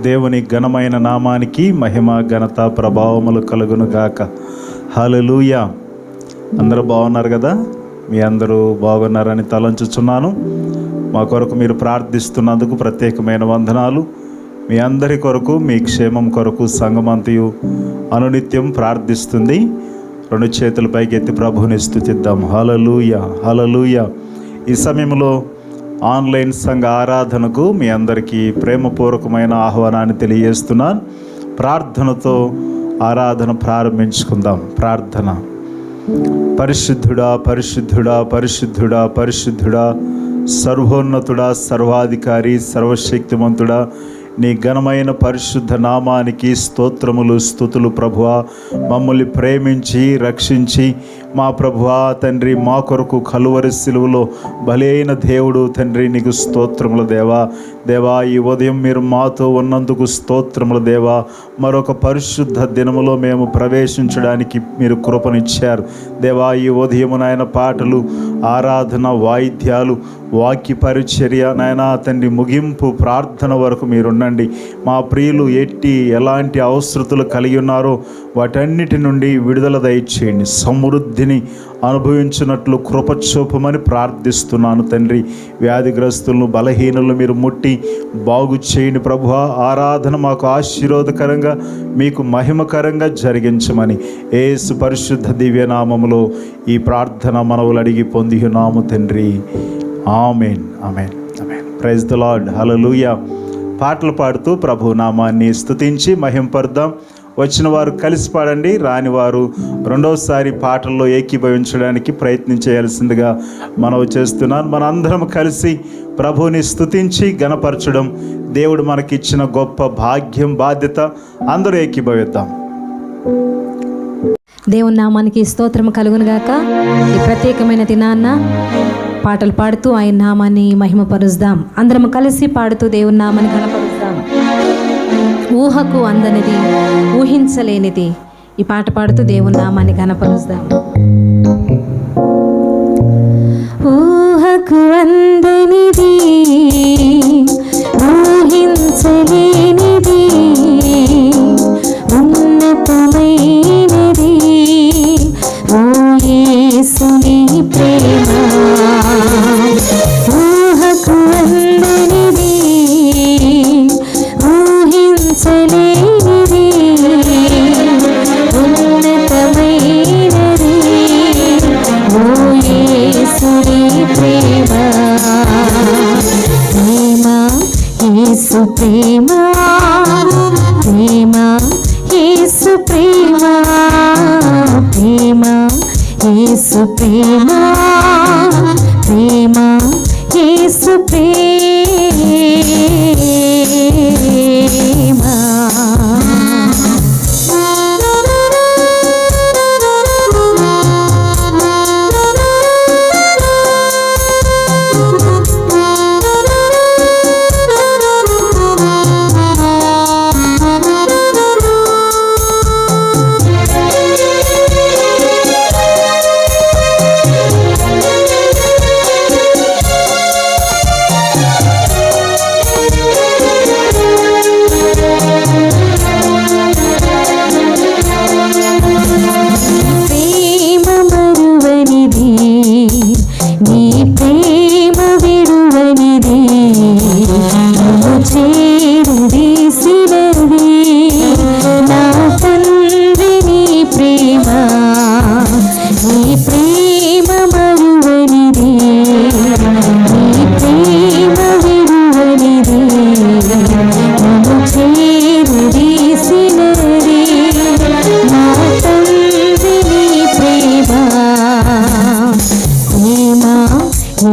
దేవుని ఘనమైన నామానికి మహిమ ఘనత ప్రభావములు కలుగును గాక. హల్లెలూయా. అందరూ బాగున్నారు కదా? మీ అందరూ బాగున్నారని తలంచుచున్నాను. మా కొరకు మీరు ప్రార్థిస్తున్నందుకు ప్రత్యేకమైన వందనాలు. మీ అందరి కొరకు, మీ క్షేమం కొరకు సంఘమంతయు అనునిత్యం ప్రార్థిస్తుంది. రెండు చేతుల పైకి ఎత్తి ప్రభువుని స్తుతిద్దాం. హల్లెలూయా, హల్లెలూయా. ఈ సమయంలో ఆన్లైన్ సంఘ ఆరాధనకు మీ అందరికీ ప్రేమపూర్వకమైన ఆహ్వానాన్ని తెలియజేస్తున్నాను. ప్రార్థనతో ఆరాధన ప్రారంభించుకుందాం. ప్రార్థన. పరిశుద్ధుడా, పరిశుద్ధుడా, పరిశుద్ధుడా, పరిశుద్ధుడా, సర్వోన్నతుడా, సర్వాధికారి, సర్వశక్తిమంతుడా, నీ ఘనమైన పరిశుద్ధ నామానికి స్తోత్రములు, స్తుతులు ప్రభువా. మమ్మల్ని ప్రేమించి రక్షించి మా ప్రభువా తండ్రి, మా కొరకు కలువరి సిలువలో బలైన దేవుడు తండ్రి, నీకు స్తోత్రములు దేవా. దేవా, ఈ ఉదయం మీరు మాతో ఉన్నందుకు స్తోత్రములు దేవా. మరొక పరిశుద్ధ దినములో మేము ప్రవేశించడానికి మీరు కృపనిచ్చారు దేవా. ఈ ఉదయం నాయన పాటలు, ఆరాధన, వాయిద్యాలు, వాక్య పరిచర్య నాయనా తండ్రి, ముగింపు ప్రార్థన వరకు మీరుండండి. మా ప్రియులు ఎలాంటి అవసరతలు కలిగి ఉన్నారో వాటన్నిటి నుండి విడుదల దయచేయండి. సమృద్ధిని అనుభవించినట్లు కృప చూపమని ప్రార్థిస్తున్నాను తండ్రి. వ్యాధిగ్రస్తులను, బలహీనులను మీరు ముట్టి బాగు చేయండి ప్రభువా. ఆరాధన మాకు ఆశీర్వాదకరంగా, మీకు మహిమకరంగా జరిగించమని యేసు పరిశుద్ధ దివ్యనామములో ఈ ప్రార్థన మనవులు అడిగి పొందియున్నాము తండ్రి. Amen, amen, amen. Praise the Lord. Hallelujah. పాటలు పాడుతూ ప్రభు నామాన్ని స్తుతించి మహింపర్దాం. వచ్చిన వారు కలిసి పాడండి, రాని వారు రెండవసారి పాటల్లో ఏకీభవించడానికి ప్రయత్నం చేయాల్సిందిగా మనవి చేస్తున్నాను. మనందరం కలిసి ప్రభువుని స్తుతించి గణపరచడం దేవుడు మనకిచ్చిన గొప్ప భాగ్యం, బాధ్యత. అందరూ ఏకీభవిద్దాం. దేవుని నామానికి స్తోత్రం కలుగునుగాక. ఈ ప్రత్యేకమైన దినాన్న పాటలు పాడుతూ ఆయన నామాన్ని మహిమపరుద్దాం. అందరం కలిసి పాడుతూ దేవుని నామాన్ని గణపరుద్దాం. ఊహకు అందనిది, ఊహించలేనిది ఈ పాట పాడుతూ దేవుని నామాన్ని గణపరుద్దాం. ఊహకు అందనిది, ఊహించలేనిది, ఉన్నతమైనది ఓ యేసుని ప్రేమ. ఊహకు అందనిది, ఊహించలేనిది, ఉన్నతమైనది ఓ యేసుని ప్రేమ. ప్రేమ, యేసు ప్రేమ, ప్రేమ, యేసు ప్రేమ, ప్రేమ, యేసు ప్రేమ, ప్రేమ, యేసు ప్రేమ.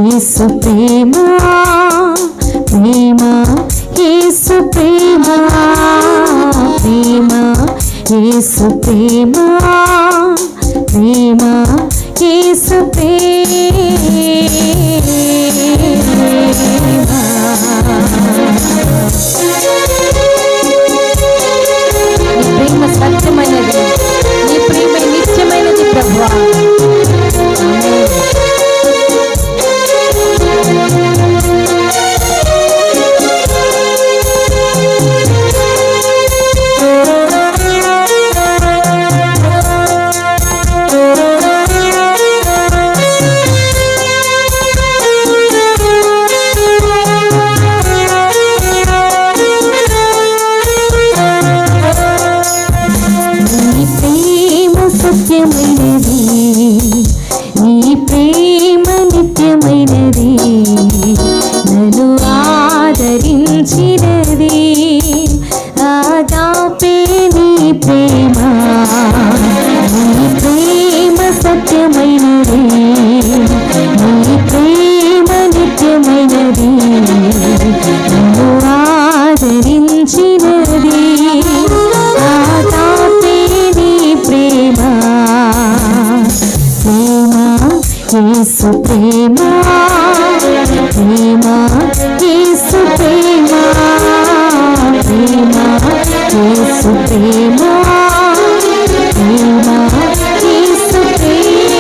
యేసు ప్రేమ, ప్రేమ, యేసు ప్రేమ, ప్రేమ, యేసు ప్రేమ, ప్రేమ, యేసు ప్రేమ సత్యమైనది, నీ ప్రేమ నిత్యమైనది ప్రభువా. ప్రేమ నీ ప్రేమ సత్యమైనది, నీ ప్రేమ నిత్యమైనది, నన్ను ఆదరించినది, ఆతాపే నీ ప్రేమ, ప్రేమ యేసు ప్రేమ, ప్రేమ యేసు ప్రేమ, ప్రేమ యేసు ప్రేమ, ప్రేమ యేసు ప్రేమ,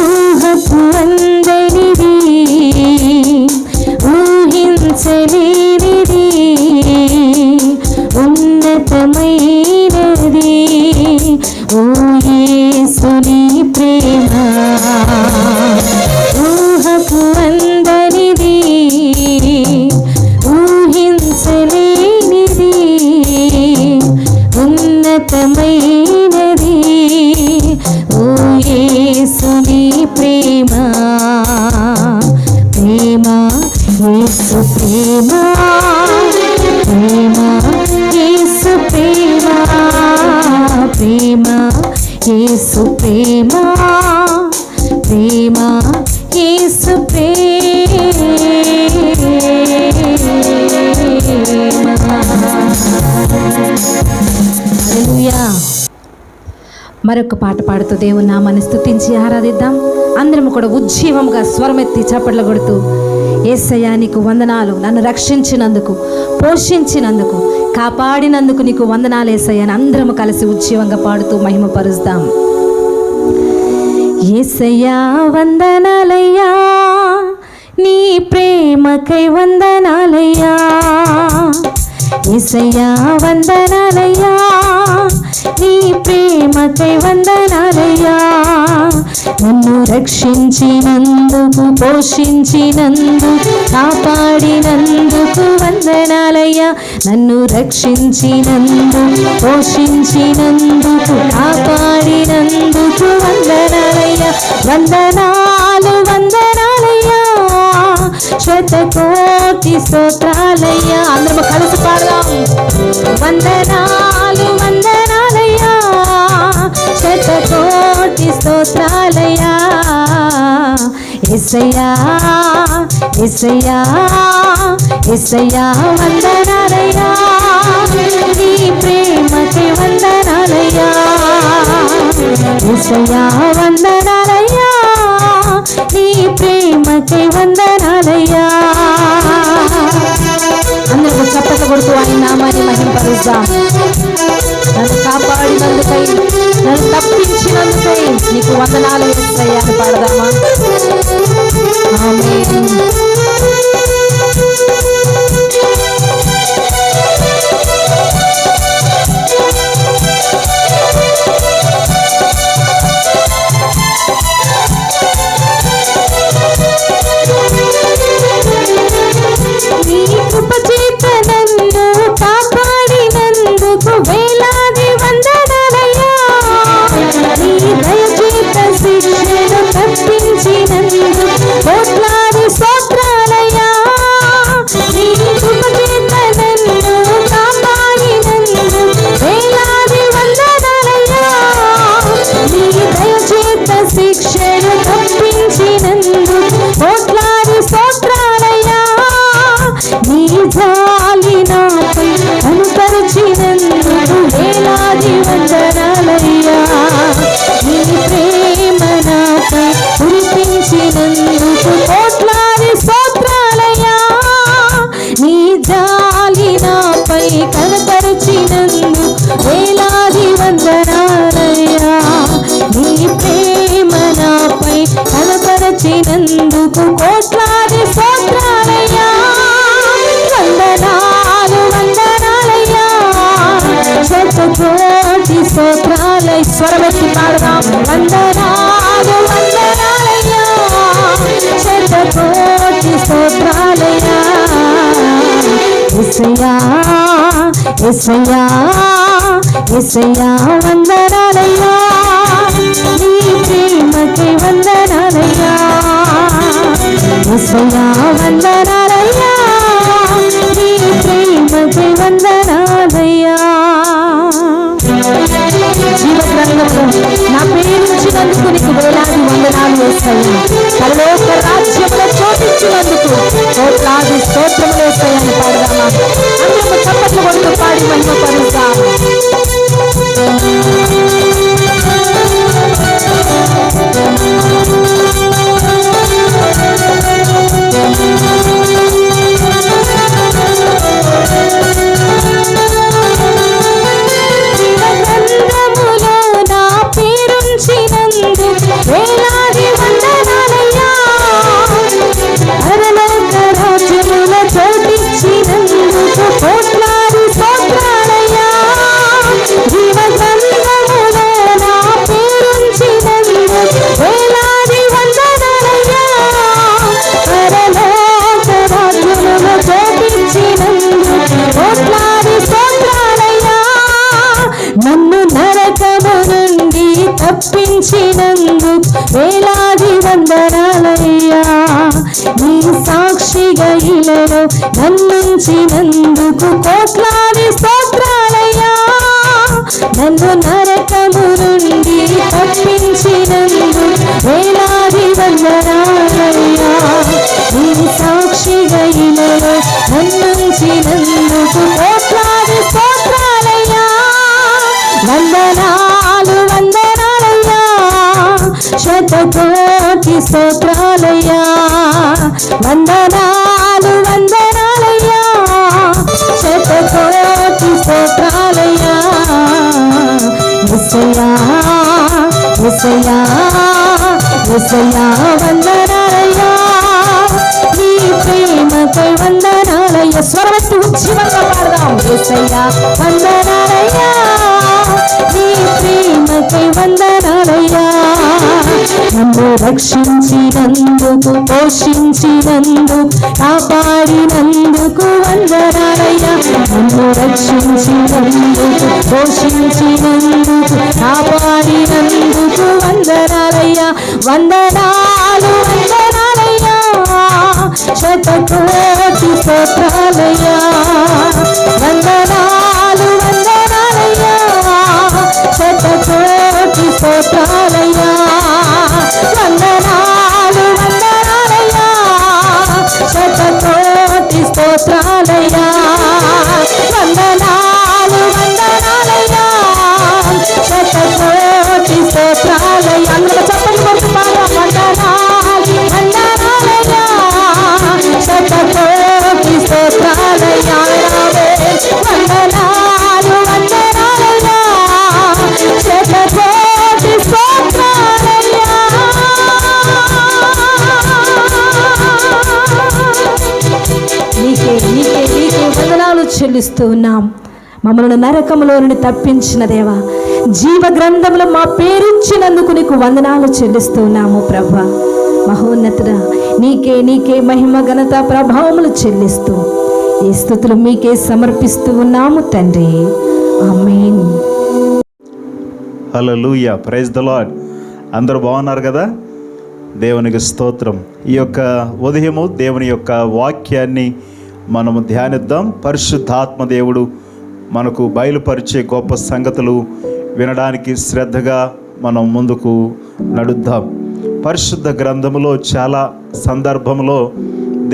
ఊహకు అందనిది, ఊహించలేనిది, ఉన్నతమైనది ఓ యేసుని ప్రేమ, ఊహకు అందనిది, ఊహించలేనిది, ఉన్నతమైనది ఓ యేసుని ప్రేమ, ప్రేమ యేసు ప్రేమ, ప్రేమ యేసు ప్రేమ, ప్రేమ యేసు ప్రేమ, ప్రేమ యేసు ప్రేమ. హల్లెలూయా. మరొక పాట పాడుతూ దేవుని నామాన్ని స్తుతించి ఆరాధిద్దాం. అందరం కూడా ఉజ్జీవంగా స్వరమెత్తి చప్పట్లు కొడుతూ, యేసయ్యా నీకు వందనాలు, నన్ను రక్షించినందుకు, పోషించినందుకు, కాపాడినందుకు నీకు వందనాలు యేసయ్యా అని అందరం కలిసి ఉజ్జీవంగా పాడుతూ మహిమపరుస్తాం. యేసయ్యా వందనాలయ్యా, నీ ప్రేమకై వందనాలయ్యా, యేసయ్యా వందనాలయ్యా, నీ ప్రేమకై వందనాలయ్యా, నన్ను రక్షించినందుకు, పోషించినందుకు, కాపాడినందుకు వందనాలయ్యా, నన్ను రక్షించినందుకు, పోషించినందుకు, కాపాడినందుకు వందనాలయ్యా, వందనాలు వందనాలయ్యా, శతకోటి స్తోత్రాలయ్యా. అందరం కలిసి పాడదాం. వందనాలు వందనాలయ్యా, శతకోటి స్తోత్రాలయ్యా, యేసయ్యా యేసయ్యా యేసయ్యా వందనాలయ్యా, నీ ప్రేమకి వందనాలయ్యా, యేసయ్యా వందనాలయ్యా, నీ ప్రేమకి వందనాలయ్యా. అందరూ చప్పట్లు కొడుతూ ఆయన నామాన్ని మహింపరుద్దాం. నన్ను కాపాడినందుకై, నన్ను తప్పించినందుకై నీకు వందనాలు యేసయ్యా అని పాడదామా? ఆమేన్. నీ కృప చేత నన్ను కాపాడినందుకు వేలాది వందనాలయ్యా, నీ దయ చేత శిక్షను తప్పించినందుకు కోట్లాది స్తోత్రాలయ్యా, నీ కృప చేత నన్ను కాపాడినందుకు వేలాది వందనాలయ్యా, నీ దయ చేత శిక్షను తప్పించినందుకు కోట్లాది స్తోత్రాలయ్యా, నీ జాలి నాపై కనుపరిచినందుకు వేలాది వందనాలయ్యా, నీ ప్రేమ నాపై కురిపించినందుకు కోట్లాది స్తోత్రాలయ్యా, నీ జాలి నాపై కనపరిచినందుకు వేలాది వందనాలయ్యా, నీ ప్రేమ నాపై కనపరిచినందుకు కోట్లాది స్తోత్రాలయ్యా, వందనాలు వందనాలయ్యా, శతకోటి స్తోత్రాలయ్యా. స్వరమెత్తి పాడదాం. వందనాలు వందనాలయ్యా, శతకోటి స్తోత్రాలయ్యా, యేసయ్యా యేసయ్యా యేసయ్యా వందనాలయ్యా, నీ ప్రేమకి వందనాలయ్యా, యేసయ్యా వందనాలయ్యా, మహిమపరుద్దాం. వేలాది వందనాలయ్యా, పరలోక రాజ్యముల చోటిచ్చినందుకు కోట్లాది స్తోత్రాలయ్యా. జీవగ్రంథములో నా పేరుంచినందుకు వేలాది వందనాలయ్యా, పరలోక రాజ్యముల చోటిచ్చినందుకు కోట్లాది స్తోత్రాలయ్యా. నన్ను నరకము నుండి తప్పించినందుకు వేలాది వందనాలయ్యా. నీ సాక్షిగా ఇలలో నన్నుంచినందుకు కోట్లాది స్తోత్రాలయ్యా. నన్ను నరకము నుండి తప్పించినందుకు వేలాది వందనాలయ్యా. నీ సాక్షిగా ఇలలో నన్నుంచినందుకు కోట్లాది స్తోత్రాలయ్యా. వందనాలు వందనాలయ్యా, శతకోటి స్తోత్రాలయ్యా. వందనాలు వందనాలయ్యా, శతకోటి స్తోత్రాలయ్యా. యేసయ్యా యేసయ్యా యేసయ్యా వందనాలయ్యా. నీ ప్రేమకై వందనాలయ్యా. స్వరమెత్తి ఉజ్జీవంగా పాడదాం. యేసయ్యా వందనాలయ్యా, నీ ప్రేమకై వందనాలయ్యా. నన్ను రక్షించినందుకు, పోషించినందుకు, కాపాడినందుకు వందనాలయ్యా. నన్ను రక్షించినందుకు, పోషించినందుకు, కాపాడినందుకు వందనాలయ్యా. వందనాలు వందనాలయ్యా, శతకోటి స్తోత్రాలయ్యా. వందనాలు వందనాలయ్యా, శతకోటి స్తోత్రాలయ్యా. వందనాలు వందనాలయ్యా, శతకోటి స్తోత్రాలయ్యా. వందనాలు వందనాలయ్యా, శతకోటి స్తోత్రాలయ్యా. అందరూ చెప్పండి కొడుకు బాగా. వందనాలు వందనాలయ్యా, శతకోటి స్తోత్రాలయ్యా. వందనాలు వందనాలయ్యా, శతకోటి స్తోత్రాలయ్యా. నీకే నీకే నీకే వందనాలు చెల్లిస్తూ ఉన్నాం. మమ్మల్ని నరకంలో నుండి తప్పించిన దేవా, జీవ గ్రంథంలో మా పేరుంచినందుకు నీకు వందనాలు చెల్లిస్తూ ఉన్నాము ప్రభువా. మహోన్నతుడా, నీకే నీకే మహిమ ఘనత ప్రభావములు చెల్లిస్తూ ఈ స్తుతులు మీకే సమర్పిస్తూ ఉన్నాము తండ్రి. ఆమేన్. హల్లెలూయా, ప్రైజ్ ద లార్డ్. అందరూ బాగున్నారు కదా? దేవునికి స్తోత్రం. ఈ యొక్క ఉదయము దేవుని యొక్క వాక్యాన్ని మనము ధ్యానిద్దాం. పరిశుద్ధాత్మ దేవుడు మనకు బయలుపరిచే గొప్ప సంగతులు వినడానికి శ్రద్ధగా మనం ముందుకు నడుద్దాం. పరిశుద్ధ గ్రంథములో చాలా సందర్భంలో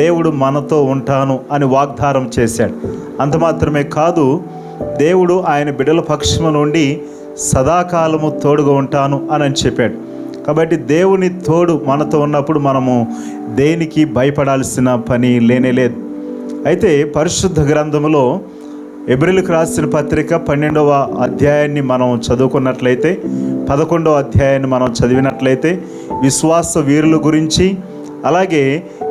దేవుడు మనతో ఉంటాను అని వాగ్దానం చేశాడు. అంత మాత్రమే కాదు, దేవుడు ఆయన బిడ్డల పక్షము నుండి సదాకాలము తోడుగా ఉంటాను అని చెప్పాడు. కాబట్టి దేవుని తోడు మనతో ఉన్నప్పుడు మనము దేనికి భయపడాల్సిన పని లేనేలేదు. అయితే పరిశుద్ధ గ్రంథములో ఎబ్రిలకు రాసిన పత్రిక 12వ అధ్యాయాన్ని మనం చదువుకున్నట్లయితే, 11వ అధ్యాయాన్ని మనం చదివినట్లయితే విశ్వాస వీరుల గురించి, అలాగే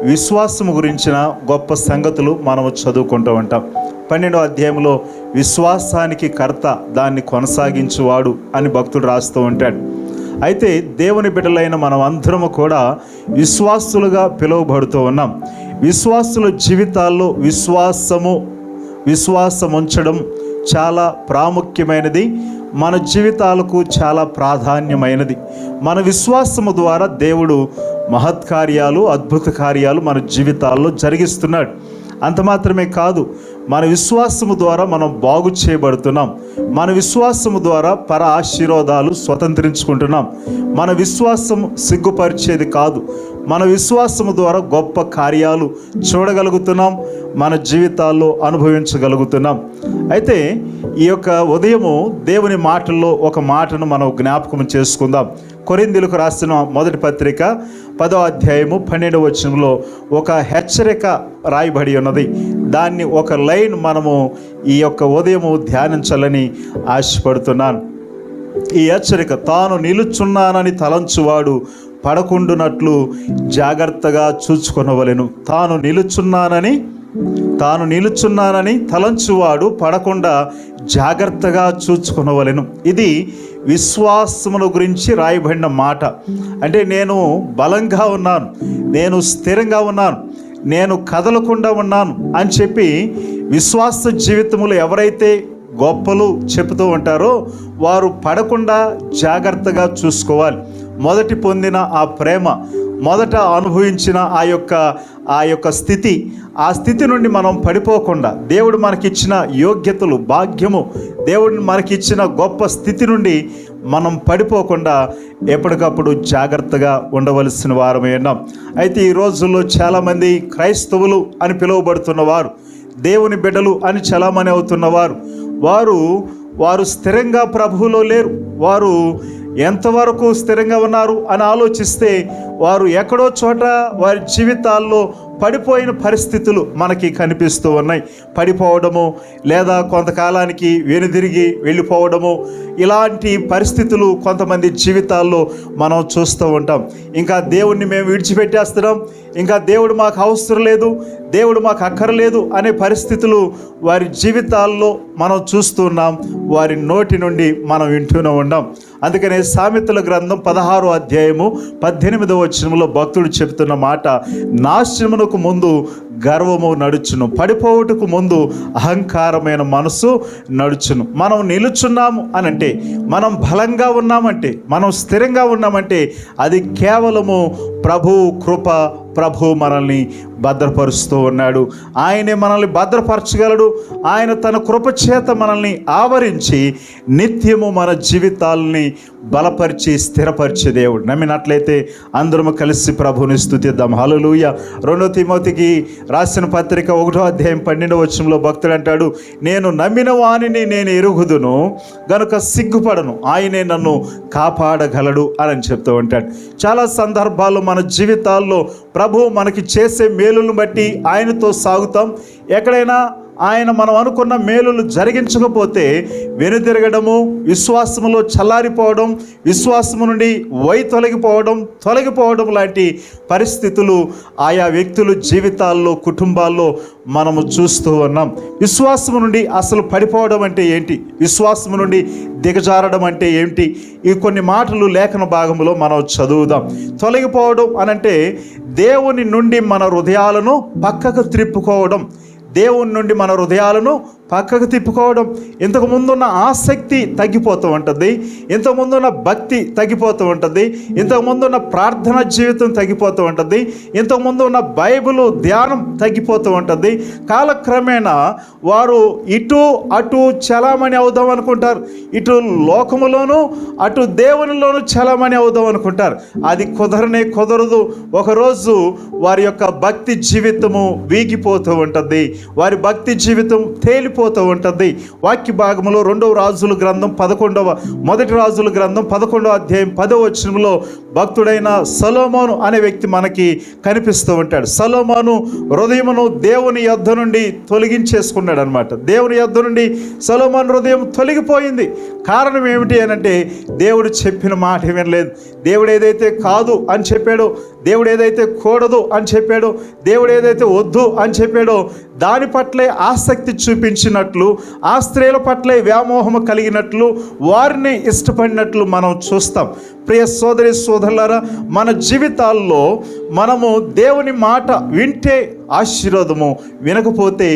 విశ్వాసము గురించిన గొప్ప సంగతులు మనము చదువుకుంటూ ఉంటాం. 12వ అధ్యాయంలో విశ్వాసానికి కర్త, దాన్ని కొనసాగించువాడు అని భక్తుడు రాస్తూ ఉంటాడు. అయితే దేవుని బిడ్డలైన మనం అందరము కూడా విశ్వాసులుగా పిలువబడుతూ ఉన్నాం. విశ్వాసుల జీవితాల్లో విశ్వాసం ఉంచడం చాలా ప్రాముఖ్యమైనది. మన జీవితాలకు చాలా ప్రాధాన్యమైనది. మన విశ్వాసము ద్వారా దేవుడు మహత్కార్యాలు, అద్భుత కార్యాలు మన జీవితాల్లో జరిగిస్తున్నాడు. అంత మాత్రమే కాదు, మన విశ్వాసము ద్వారా మనం బాగు చేయబడుతున్నాం. మన విశ్వాసము ద్వారా పర ఆశీర్వాదాలు స్వతంత్రించుకుంటున్నాం. మన విశ్వాసం సిగ్గుపరిచేది కాదు. మన విశ్వాసము ద్వారా గొప్ప కార్యాలు చూడగలుగుతున్నాం, మన జీవితాల్లో అనుభవించగలుగుతున్నాం. అయితే ఈ యొక్క ఉదయము దేవుని మాటల్లో ఒక మాటను మనం జ్ఞాపకం చేసుకుందాం. కొరింథీయులకు రాసిన మొదటి పత్రిక 10వ అధ్యాయము 12వ వచనంలో ఒక హెచ్చరిక రాయబడి ఉన్నది. దాన్ని ఒక లైన్ మనము ఈ యొక్క ఉదయము ధ్యానించాలని ఆశపడుతున్నాను. ఈ హెచ్చరిక, తాను నిలుచున్నానని తలంచువాడు పడకుండునట్లు జాగ్రత్తగా చూచుకొనవలెను. తాను నిలుచున్నానని తలంచువాడు పడకుండా జాగ్రత్తగా చూచుకొనవలెను. ఇది విశ్వాసమును గురించి రాయబడిన మాట. అంటే నేను బలంగా ఉన్నాను, నేను స్థిరంగా ఉన్నాను, నేను కదలకుండా ఉన్నాను అని చెప్పి విశ్వాస జీవితంలో ఎవరైతే గొప్పలు చెబుతూ ఉంటారో వారు పడకుండా జాగ్రత్తగా చూసుకోవాలి. మొదటి పొందిన ఆ ప్రేమ, మొదట అనుభవించిన ఆ యొక్క స్థితి, ఆ స్థితి నుండి మనం పడిపోకుండా, దేవుడు మనకిచ్చిన యోగ్యతలు, భాగ్యము, దేవుడు మనకిచ్చిన గొప్ప స్థితి నుండి మనం పడిపోకుండా ఎప్పటికప్పుడు జాగ్రత్తగా ఉండవలసిన వారమే ఉన్నాం. అయితే ఈ రోజుల్లో చాలామంది క్రైస్తవులు అని పిలువబడుతున్నవారు, దేవుని బిడ్డలు అని చలామణి అవుతున్నవారు, వారు స్థిరంగా ప్రభువులో లేరు. వారు ఎంతవరకు స్థిరంగా ఉన్నారు అని ఆలోచిస్తే వారు ఎక్కడో చోట వారి జీవితాల్లో పడిపోయిన పరిస్థితులు మనకి కనిపిస్తూ ఉన్నాయి. పడిపోవడము, లేదా కొంతకాలానికి వెనుదిరిగి వెళ్ళిపోవడము, ఇలాంటి పరిస్థితులు కొంతమంది జీవితాల్లో మనం చూస్తూ ఉంటాం. ఇంకా దేవుణ్ణి మేము విడిచిపెట్టేస్తున్నాం, ఇంకా దేవుడు మాకు అవసరం లేదు, దేవుడు మాకు అక్కర్లేదు అనే పరిస్థితులు వారి జీవితాల్లో మనం చూస్తున్నాం, వారి నోటి నుండి మనం వింటూనే ఉన్నాం. అందుకనే సామెతల గ్రంథం 16వ అధ్యాయము 18వ వచనంలో భక్తుడు చెబుతున్న మాట, నాశనమునకు ముందు గర్వము నడుచును, పడిపోవుటకు ముందు అహంకారమైన మనసు నడుచును. మనం నిలుచున్నాము అనంటే, మనం బలంగా ఉన్నామంటే, మనం స్థిరంగా ఉన్నామంటే అది కేవలము ప్రభు కృప. ప్రభు మనల్ని భద్రపరుస్తూ ఉన్నాడు. ఆయనే మనల్ని భద్రపరచగలడు. ఆయన తన కృప చేత మనల్ని ఆవరించి నిత్యము మన జీవితాలని బలపరిచి స్థిరపరిచే దేవుడు. నమ్మినట్లయితే అందరము కలిసి ప్రభుని స్తుతిద్దాం. హల్లెలూయా. 2 తిమోతికి రాసిన పత్రిక 1వ అధ్యాయం 12వ వచనంలో భక్తుడు అంటాడు, నేను నమ్మిన వానిని నేను ఎరుగుదును గనుక సిగ్గుపడను, ఆయనే నన్ను కాపాడగలడు అని చెప్తూ ఉంటాడు. చాలా సందర్భాల్లో మన జీవితాల్లో ప్రభు మనకి చేసే మేలులను బట్టి ఆయనతో సాగుతాం. ఎక్కడైనా ఆయన మనం అనుకున్న మేలులు జరిగించకపోతే వెనుదిరగడము, విశ్వాసములో చల్లారిపోవడం, విశ్వాసము నుండి తొలగిపోవడం లాంటి పరిస్థితులు ఆయా వ్యక్తుల జీవితాల్లో, కుటుంబాల్లో మనము చూస్తూ ఉన్నాం. విశ్వాసము నుండి అసలు పడిపోవడం అంటే ఏంటి, విశ్వాసము నుండి దిగజారడం అంటే ఏంటి, ఈ కొన్ని మాటలు లేఖన భాగంలో మనం చదువుదాం. తొలగిపోవడం అనంటే దేవుని నుండి మన హృదయాలను పక్కకు త్రిప్పుకోవడం, దేవుని నుండి మన హృదయాలను పక్కకు తిప్పుకోవడం. ఇంతకుముందున్న ఆసక్తి తగ్గిపోతూ ఉంటుంది, ఇంతకుముందున్న భక్తి తగ్గిపోతూ ఉంటుంది, ఇంతకుముందున్న ప్రార్థన జీవితం తగ్గిపోతూ ఉంటుంది, ఇంతకుముందు ఉన్న బైబిల్ ధ్యానం తగ్గిపోతూ ఉంటుంది. కాలక్రమేణా వారు ఇటు అటు చలామణి అవుదాం అనుకుంటారు, ఇటు లోకములోను అటు దేవునిలోను చలామణి అవుదాం అనుకుంటారు. అది కుదరదు. ఒకరోజు వారి యొక్క భక్తి జీవితము వీగిపోతూ ఉంటుంది, వారి భక్తి జీవితం తేలిపోతూ ఉంటుంది. వాక్య భాగంలో 2వ రాజుల గ్రంథం 11వ అధ్యాయం 10వ వచనంలో భక్తుడైన సొలొమోను అనే వ్యక్తి మనకి కనిపిస్తూ ఉంటాడు. సొలొమోను హృదయమును దేవుని యొద్ద నుండి తొలగించేసుకున్నాడు అనమాట. దేవుని యొద్ద నుండి సొలొమోను హృదయం తొలగిపోయింది. కారణం ఏమిటి అనంటే దేవుడు చెప్పిన మాట వినలేదు. దేవుడు ఏదైతే కాదు అని చెప్పాడో, దేవుడు ఏదైతే కూడదు అని చెప్పాడో, దేవుడు ఏదైతే వద్దు అని చెప్పాడో దాని పట్లే ఆసక్తి చూపించినట్లు, ఆ స్త్రీల పట్లే వ్యామోహము కలిగినట్లు, వారిని ఇష్టపడినట్లు మనం చూస్తాం. ప్రియ సోదరి సోదరులారా, మన జీవితాల్లో మనము దేవుని మాట వింటే ఆశీర్వాదము, వినకపోతే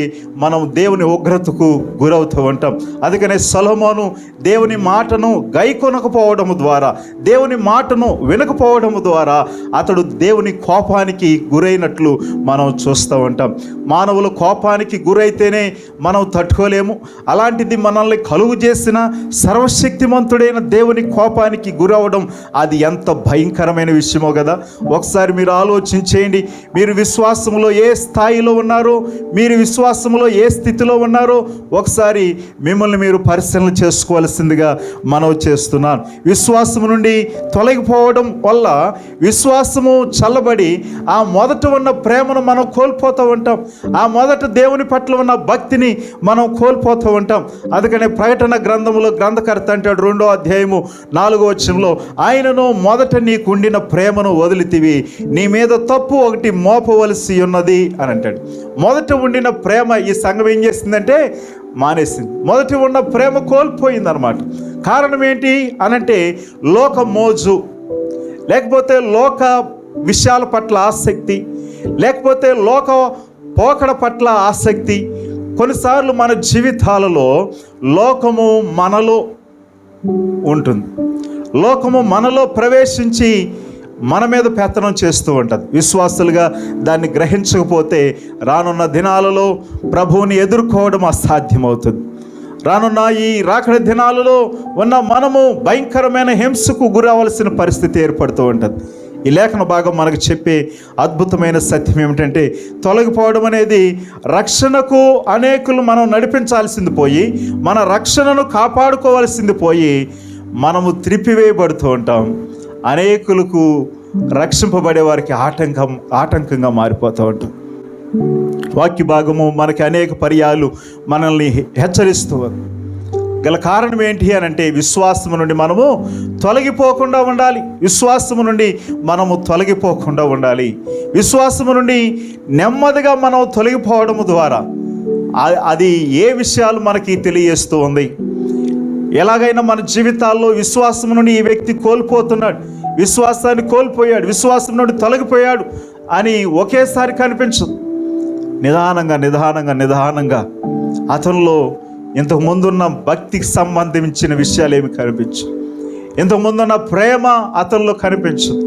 మనం దేవుని ఉగ్రతకు గురవుతూ ఉంటాం. అందుకనే సొలొమోను దేవుని మాటను గైకొనకపోవడం ద్వారా, దేవుని మాటను వినకపోవడం ద్వారా అతడు దేవుని కోపానికి గురైనట్లు మనం చూస్తూ ఉంటాం. మానవులు కోపానికి గురైతేనే మనం తట్టుకోలేము. అలాంటిది మనల్ని కలుగు చేసిన సర్వశక్తిమంతుడైన దేవుని కోపానికి గురవడం అది ఎంత భయంకరమైన విషయమో కదా. ఒకసారి మీరు ఆలోచించేయండి. మీరు విశ్వాసంలో ఏ స్థాయిలో ఉన్నారో, మీరు విశ్వాసంలో ఏ స్థితిలో ఉన్నారో ఒకసారి మిమ్మల్ని మీరు పరిశీలన చేసుకోవాల్సిందిగా మనవి చేస్తున్నాను. విశ్వాసము నుండి తొలగిపోవడం వల్ల విశ్వాసము చల్లబడి ఆ మొదట ఉన్న ప్రేమను మనం కోల్పోతూ ఉంటాం. ఆ మొదట దేవుని పట్ల ఉన్న భక్తిని మనం కోల్పోతూ ఉంటాం. అందుకనే ప్రకటన గ్రంథంలో గ్రంథకర్త అంటాడు 2వ అధ్యాయము 4వ వచనంలో, ఆయనను మొదట నీకుండిన ప్రేమను వదిలితివి, నీ మీద తప్పు ఒకటి మోపవలసి ఉన్నది అని అంటాడు. మొదట ఉండిన ప్రేమ ఈ సంఘం ఏం చేసిందంటే మానేసింది. మొదటి ఉన్న ప్రేమ కోల్పోయింది అన్నమాట. కారణం ఏంటి అనంటే లోక మోజు, లేకపోతే లోక విషయాల పట్ల ఆసక్తి, లేకపోతే లోక పోకడ పట్ల ఆసక్తి. కొన్నిసార్లు మన జీవితాలలో లోకము మనలో ఉంటుంది. లోకము మనలో ప్రవేశించి మన మీద పెత్తనం చేస్తూ ఉంటుంది. విశ్వాసులుగా దాన్ని గ్రహించకపోతే రానున్న దినాలలో ప్రభువుని ఎదుర్కోవడం అసాధ్యమవుతుంది. రానున్న ఈ రాకడ దినాలలో ఉన్న మనము భయంకరమైన హింసకు గురవలసిన పరిస్థితి ఏర్పడుతూ ఉంటుంది. ఈ లేఖన భాగం మనకు చెప్పే అద్భుతమైన సత్యం ఏమిటంటే, తొలగిపోవడం అనేది రక్షణకు అనేకులు మనం నడిపించాల్సింది పోయి, మన రక్షణను కాపాడుకోవాల్సింది పోయి మనము త్రిప్పివేయబడుతూ ఉంటాం. అనేకులకు రక్షింపబడే వారికి ఆటంకంగా మారిపోతూ ఉంటాం. వాక్య భాగము మనకి అనేక పర్యాలు మనల్ని హెచ్చరిస్తూ గల కారణం ఏంటి అని అంటే, విశ్వాసము నుండి మనము తొలగిపోకుండా ఉండాలి. విశ్వాసము నుండి మనము తొలగిపోకుండా ఉండాలి. విశ్వాసము నుండి నెమ్మదిగా మనం తొలగిపోవడం ద్వారా అది ఏ విషయాలు మనకి తెలియజేస్తూ ఉంది. ఎలాగైనా మన జీవితాల్లో విశ్వాసం నుండి ఈ వ్యక్తి కోల్పోతున్నాడు, విశ్వాసాన్ని కోల్పోయాడు, విశ్వాసం నుండి తొలగిపోయాడు అని ఒకేసారి కనిపించదు. నిదానంగా అతనిలో ఇంతకు ముందున్న భక్తికి సంబంధించిన విషయాలు ఏమి కనిపించు. ఇంతకు ముందున్న ప్రేమ అతనిలో కనిపించదు.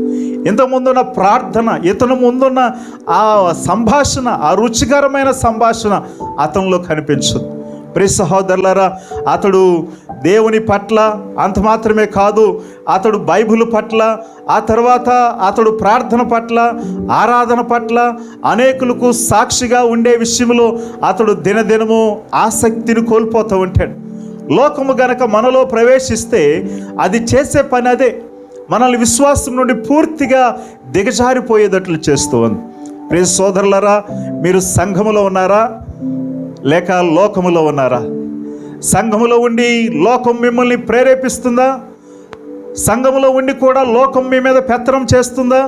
ఇంతకు ముందున్న ప్రార్థన, ఇతను ముందున్న ఆ సంభాషణ, ఆ రుచికరమైన సంభాషణ అతనిలో కనిపించదు. ప్రియ సహోదరులారా, అతడు దేవుని పట్ల అంత మాత్రమే కాదు, అతడు బైబిల్ పట్ల, ఆ తర్వాత అతడు ప్రార్థన పట్ల, ఆరాధన పట్ల, అనేకులకు సాక్షిగా ఉండే విషయంలో అతడు దినదినము ఆసక్తిని కోల్పోతూ ఉంటాడు. లోకము గనక మనలో ప్రవేశిస్తే అది చేసే పని అదే, మనల్ని విశ్వాసం నుండి పూర్తిగా దిగజారిపోయేటట్లు చేస్తూ ఉంది. ప్రియ సోదరులారా, మీరు సంఘములో ఉన్నారా లేక లోకములో ఉన్నారా? సంఘములో ఉండి లోకం మిమ్మల్ని ప్రేరేపిస్తుందా? సంఘములో ఉండి కూడా లోకం మీ మీద పెత్తనం చేస్తుందా?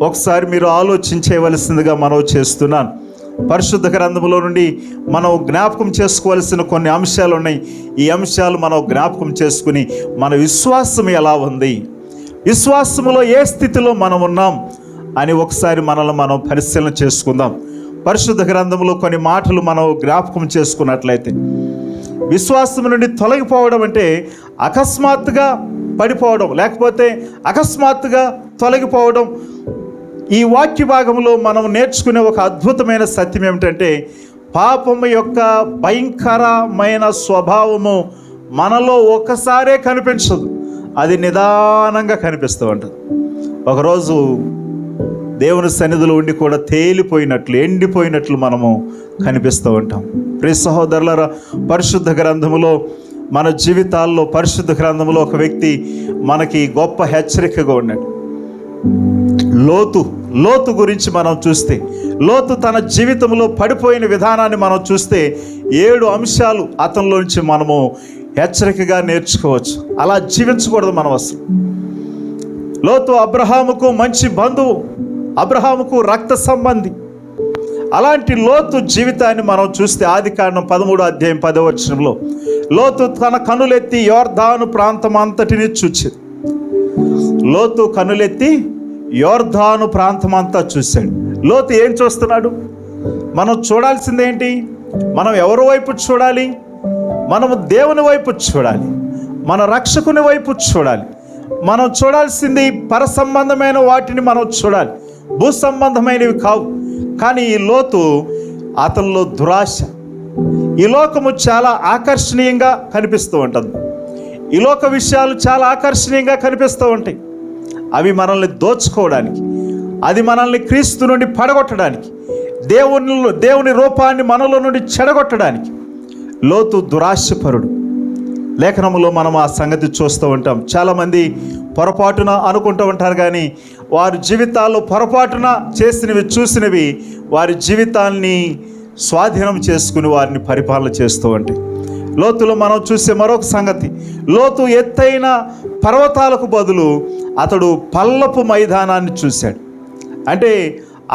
ఒకసారి మీరు ఆలోచించవలసిందిగా మనవి చేస్తున్నాను. పరిశుద్ధ గ్రంథములో నుండి మనం జ్ఞాపకం చేసుకోవాల్సిన కొన్ని అంశాలు ఉన్నాయి. ఈ అంశాలు మనం జ్ఞాపకం చేసుకుని మన విశ్వాసం ఎలా ఉంది, విశ్వాసములో ఏ స్థితిలో మనం ఉన్నాం అని ఒకసారి మనల్ని మనం పరిశీలన చేసుకుందాం. పరిశుద్ధ గ్రంథంలో కొన్ని మాటలు మనం జ్ఞాపకం చేసుకున్నట్లయితే, విశ్వాసం నుండి తొలగిపోవడం అంటే అకస్మాత్తుగా పడిపోవడం, లేకపోతే అకస్మాత్తుగా తొలగిపోవడం. ఈ వాక్య భాగంలో మనం నేర్చుకునే ఒక అద్భుతమైన సత్యం ఏమిటంటే, పాపము యొక్క భయంకరమైన స్వభావము మనలో ఒక్కసారే కనిపించదు, అది నిదానంగా కనిపిస్తూ ఉంటుంది. ఒకరోజు దేవుని సన్నిధిలో ఉండి కూడా తేలిపోయినట్లు, ఎండిపోయినట్లు మనము కనిపిస్తూ ఉంటాం. ప్రియ సహోదరులారా, పరిశుద్ధ గ్రంథములో మన జీవితాల్లో, పరిశుద్ధ గ్రంథంలో ఒక వ్యక్తి మనకి గొప్ప హెచ్చరికగా ఉన్నాడు. లోతు గురించి మనం చూస్తే, లోతు తన జీవితంలో పడిపోయిన విధానాన్ని మనం చూస్తే 7 అంశాలు అతనిలో నుంచి మనము హెచ్చరికగా నేర్చుకోవచ్చు. అలా జీవించకూడదు మనం అసలు. లోతు అబ్రహాముకు మంచి బంధువు, అబ్రహాముకు రక్త సంబంధి. అలాంటి లోతు జీవితాన్ని మనం చూస్తే ఆదికాండం 13వ అధ్యాయం 10వ వచనంలో, లోతు తన కనులెత్తి యోర్దాను ప్రాంతం అంతటిని చూచి, లోతు కనులెత్తి యోర్దాను ప్రాంతం అంతా చూశాడు. లోతు ఏం చూస్తున్నాడు? మనం చూడాల్సిందేంటి? మనం ఎవరి వైపు చూడాలి? మనము దేవుని వైపు చూడాలి, మన రక్షకుని వైపు చూడాలి. మనం చూడాల్సింది పర సంబంధమైన వాటిని మనం చూడాలి, భూ సంబంధమైనవి కావు. కానీ ఈ లోతు, అతనిలో దురాశ. ఈ లోకము చాలా ఆకర్షణీయంగా కనిపిస్తూ ఉంటుంది. ఈ లోక విషయాలు చాలా ఆకర్షణీయంగా కనిపిస్తూ ఉంటాయి. అవి మనల్ని దోచుకోవడానికి, అది మనల్ని క్రీస్తు నుండి పడగొట్టడానికి, దేవుని రూపాన్ని మనలో నుండి చెడగొట్టడానికి. లోతు దురాశపరుడు. లేఖనములో మనం ఆ సంగతి చూస్తూ ఉంటాం. చాలామంది పొరపాటున అనుకుంటూ ఉంటారు, కానీ వారి జీవితాల్లో పొరపాటున చేసినవి చూసినవి వారి జీవితాన్ని స్వాధీనం చేసుకుని వారిని పరిపాలన చేస్తూ ఉంటాయి. లోతులో మనం చూసే మరొక సంగతి, లోతు ఎత్తైన పర్వతాలకు బదులు అతడు పల్లపు మైదానాన్ని చూశాడు. అంటే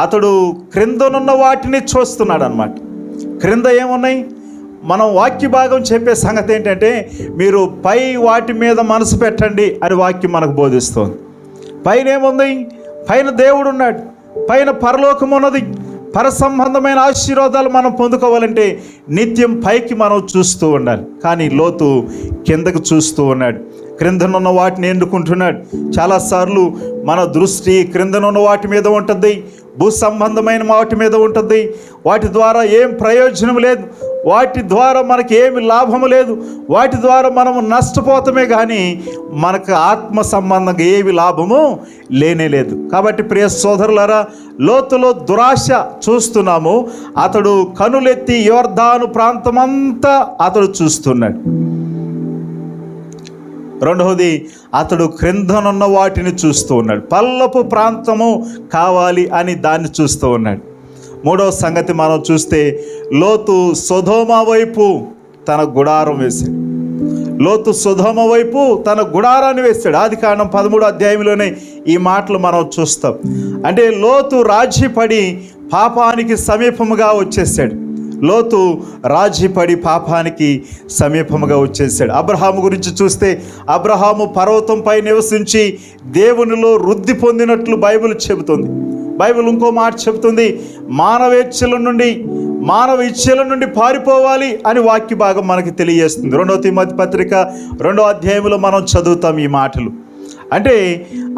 అతడు క్రిందనున్న వాటిని చూస్తున్నాడు అన్నమాట. క్రింద ఏమున్నాయి? మనం వాక్య భాగం చెప్పే సంగతి ఏంటంటే, మీరు పై వాటి మీద మనసు పెట్టండి అని వాక్యం మనకు బోధిస్తోంది. పైన ఏముంది? పైన దేవుడు ఉన్నాడు, పైన పరలోకం ఉన్నది. పర సంబంధమైన ఆశీర్వాదాలు మనం పొందుకోవాలంటే నిత్యం పైకి మనం చూస్తూ ఉండాలి. కానీ లోతు కిందకు చూస్తూ ఉన్నాడు, క్రిందనున్న వాటిని ఎన్నుకుంటున్నాడు. చాలాసార్లు మన దృష్టి క్రిందనున్న వాటి మీద ఉంటుంది, భూ సంబంధమైన వాటి మీద ఉంటుంది. వాటి ద్వారా ఏం ప్రయోజనం లేదు, వాటి ద్వారా మనకి ఏమి లాభము లేదు, వాటి ద్వారా మనము నష్టపోతామే, కానీ మనకు ఆత్మ సంబంధంగా ఏమి లాభము లేనే లేదు. కాబట్టి ప్రియ సోదరులారా, లోతులో దురాశ చూస్తున్నాము. అతడు కనులెత్తి యోర్దాను ప్రాంతమంతా అతడు చూస్తున్నాడు. రెండవది, అతడు క్రిందనున్న వాటిని చూస్తూ ఉన్నాడు. పల్లపు ప్రాంతము కావాలి అని దాన్ని చూస్తూ ఉన్నాడు. మూడవ సంగతి మనం చూస్తే, లోతు సొదొమ వైపు తన గుడారం వేశాడు. లోతు సొదొమ వైపు తన గుడారాన్ని వేశాడు. ఆదికాండం 13వ అధ్యాయంలోనే ఈ మాటలు మనం చూస్తాం. అంటే లోతు రాజీపడి పాపానికి సమీపముగా వచ్చేసాడు. లోతు రాజీపడి పాపానికి సమీపముగా వచ్చేసాడు. అబ్రహాము గురించి చూస్తే, అబ్రహాము పర్వతంపై నివసించి దేవునిలో వృద్ధి పొందినట్లు బైబిల్ చెబుతుంది. బైబిల్ ఇంకో మాట చెబుతుంది, మానవ ఇచ్ఛల నుండి పారిపోవాలి అని వాక్య భాగం మనకి తెలియజేస్తుంది. 2వ తిమోతి పత్రిక 2వ అధ్యాయంలో మనం చదువుతాం ఈ మాటలు. అంటే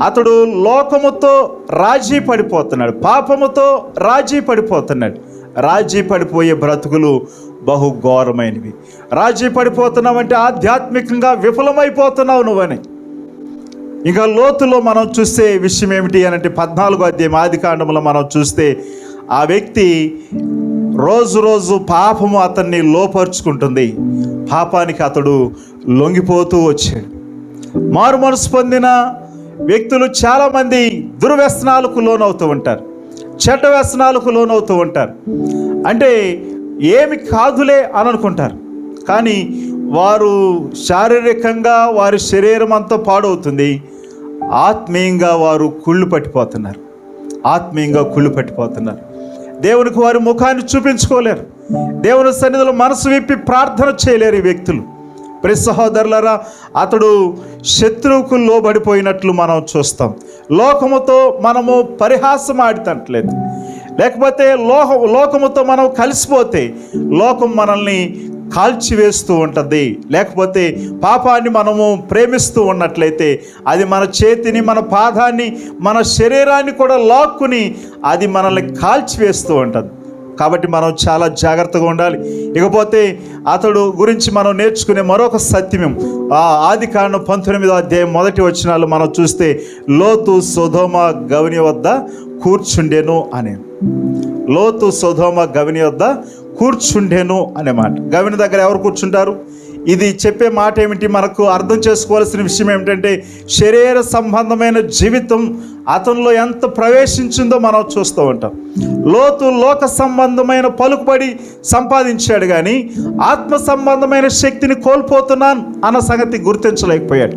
అతడు లోకముతో రాజీ పడిపోతున్నాడు, పాపముతో రాజీ పడిపోతున్నాడు. రాజీ పడిపోయే బ్రతుకులు బహు ఘోరమైనవి. రాజీ పడిపోతున్నావంటే ఆధ్యాత్మికంగా విఫలమైపోతున్నావు నువ్వని. ఇంకా లోతులో మనం చూస్తే విషయం ఏమిటి అని అంటే, 14వ అధ్యాయం ఆదికాండంలో మనం చూస్తే, ఆ వ్యక్తి రోజు పాపము అతన్ని లోపరుచుకుంటుంది. పాపానికి అతడు లొంగిపోతూ వచ్చాడు. మారు మనసు పొందిన వ్యక్తులు చాలామంది దుర్వ్యసనాలకు లోనవుతూ ఉంటారు, చెడ్డ వ్యసనాలకు లోనవుతూ ఉంటారు. అంటే ఏమి కాదులే అని అనుకుంటారు, కానీ వారు శారీరకంగా వారి శరీరం అంతా పాడవుతుంది, ఆత్మీయంగా వారు కుళ్ళు పట్టిపోతున్నారు. దేవునికి వారి ముఖాన్ని చూపించుకోలేరు, దేవుని సన్నిధిలో మనసు విప్పి ప్రార్థన చేయలేరు ఈ వ్యక్తులు. ప్రియ సహోదరులారా, అతడు శత్రువుకు లోబడిపోయినట్లు మనం చూస్తాం. లోకముతో మనము పరిహాసం ఆడుతట్లేదు, లేకపోతే లోకముతో మనం కలిసిపోతే లోకం మనల్ని కాల్చివేస్తూ ఉంటుంది. లేకపోతే పాపాన్ని మనము ప్రేమిస్తూ ఉన్నట్లయితే అది మన చేతిని, మన పాదాన్ని, మన శరీరాన్ని కూడా లాక్కుని అది మనల్ని కాల్చివేస్తూ ఉంటుంది. కాబట్టి మనం చాలా జాగ్రత్తగా ఉండాలి. ఇకపోతే అతడు గురించి మనం నేర్చుకునే మరొక సత్యం, ఆదికాండం 19వ అధ్యాయం 1వ వచనాలు మనం చూస్తే, లోతు సొదొమ గవిని వద్ద కూర్చుండెను అనే. లోతు సొదొమ గవిని వద్ద కూర్చుండెను అనే మాట. గవిని దగ్గర ఎవరు కూర్చుంటారు? ఇది చెప్పే మాట ఏమిటి? మనకు అర్థం చేసుకోవాల్సిన విషయం ఏమిటంటే, శరీర సంబంధమైన జీవితం అతనిలో ఎంత ప్రవేశించిందో మనం చూస్తూ ఉంటాం. లోతు లోక సంబంధమైన పలుకుబడి సంపాదించాడు, కానీ ఆత్మ సంబంధమైన శక్తిని కోల్పోతున్నాను అన్న సంగతి గుర్తించలేకపోయాడు.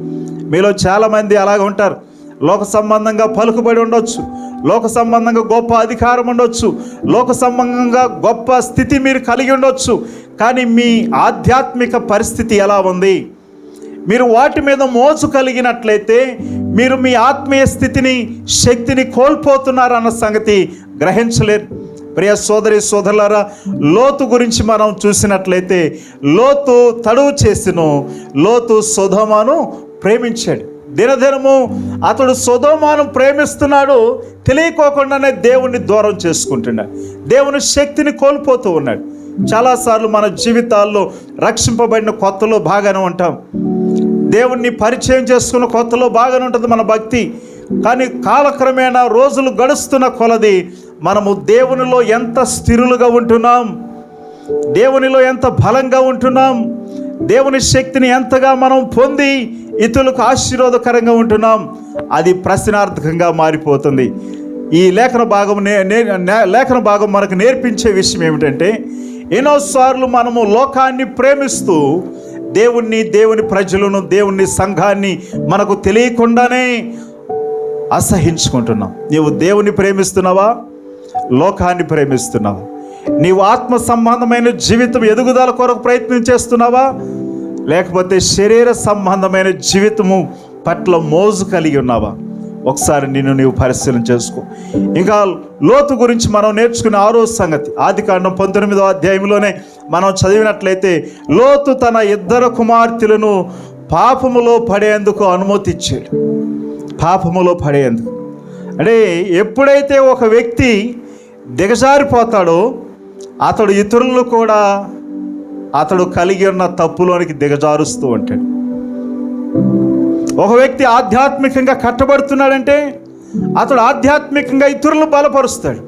మీలో చాలామంది అలాగ ఉంటారు. లోక సంబంధంగా పలుకుబడి ఉండొచ్చు, లోక సంబంధంగా గొప్ప అధికారం ఉండొచ్చు, లోక సంబంధంగా గొప్ప స్థితి మీరు కలిగి ఉండొచ్చు, కానీ మీ ఆధ్యాత్మిక పరిస్థితి ఎలా ఉంది? మీరు వాటి మీద మోజు కలిగినట్లయితే మీరు మీ ఆత్మీయ స్థితిని, శక్తిని కోల్పోతున్నారన్న సంగతి గ్రహించలేరు. ప్రియ సోదరి సోదరులారా, లోతు గురించి మనం చూసినట్లయితే లోతు తడువు చేసిను. లోతు సొదొమను ప్రేమించాడు. దినదినము అతడు సొదొమను ప్రేమిస్తున్నాడు, తెలియకోకుండానే దేవుణ్ణి దూరం చేసుకుంటున్నాడు. దేవుని శక్తిని కోల్పోతూ ఉన్నాడు. చాలాసార్లు మన జీవితాల్లో రక్షింపబడిన కొత్తలో బాగానే ఉంటాం, దేవుణ్ణి పరిచయం చేసుకున్న కొత్తలో బాగానే ఉంటుంది మన భక్తి. కానీ కాలక్రమేణా రోజులు గడుస్తున్న కొలది మనము దేవునిలో ఎంత స్థిరులుగా ఉంటున్నాం, దేవునిలో ఎంత బలంగా ఉంటున్నాం, దేవుని శక్తిని ఎంతగా మనం పొంది ఇతరులకు ఆశీర్వాదకరంగా ఉంటున్నాం, అది ప్రశ్నార్థకంగా మారిపోతుంది. ఈ లేఖన భాగం మనకు నేర్పించే విషయం ఏమిటంటే, ఎన్నోసార్లు మనము లోకాన్ని ప్రేమిస్తూ దేవుని ప్రజలను, దేవుని సంఘాన్ని మనకు తెలియకుండానే అసహించుకుంటున్నాం. నీవు దేవుని ప్రేమిస్తున్నావా, లోకాన్ని ప్రేమిస్తున్నావా? నీవు ఆత్మ సంబంధమైన జీవితం ఎదుగుదల కొరకు ప్రయత్నం చేస్తున్నావా, లేకపోతే శరీర సంబంధమైన జీవితము పట్ల మోజు కలిగి ఉన్నావా? ఒకసారి నీవు పరిశీలన చేసుకో. ఇంకా లోతు గురించి మనం నేర్చుకునే 6వ సంగతి, ఆదికాండం 19వ అధ్యాయంలోనే మనం చదివినట్లయితే, లోతు తన 2 కుమార్తెలను పాపములో పడేందుకు అనుమతి ఇచ్చాడు. పాపములో పడేందుకు అంటే, ఎప్పుడైతే ఒక వ్యక్తి దిగజారిపోతాడో అతడు ఇతరులను కూడా అతడు కలిగి ఉన్న తప్పులోనికి దిగజారుస్తూ ఉంటాడు. ఒక వ్యక్తి ఆధ్యాత్మికంగా కట్టబడుతున్నాడంటే అతడు ఆధ్యాత్మికంగా ఇతరులను బలపరుస్తాడు.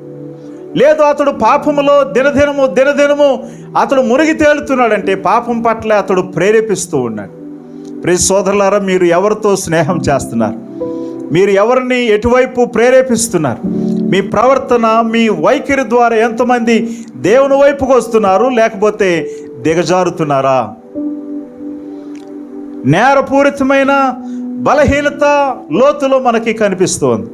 లేదు, అతడు పాపములో దినదినము అతడు మునిగి తేలుతున్నాడంటే పాపం పట్ల అతడు ప్రేరేపిస్తూ ఉన్నాడు. ప్రియ సోదరులారా, మీరు ఎవరితో స్నేహం చేస్తున్నారు? మీరు ఎవరిని ఎటువైపు ప్రేరేపిస్తున్నారు? మీ ప్రవర్తన, మీ వైఖరి ద్వారా ఎంతమంది దేవుని వైపుకు వస్తున్నారు, లేకపోతే దిగజారుతున్నారా? నేరపూరితమైన బలహీనత లోతులో మనకి కనిపిస్తోంది.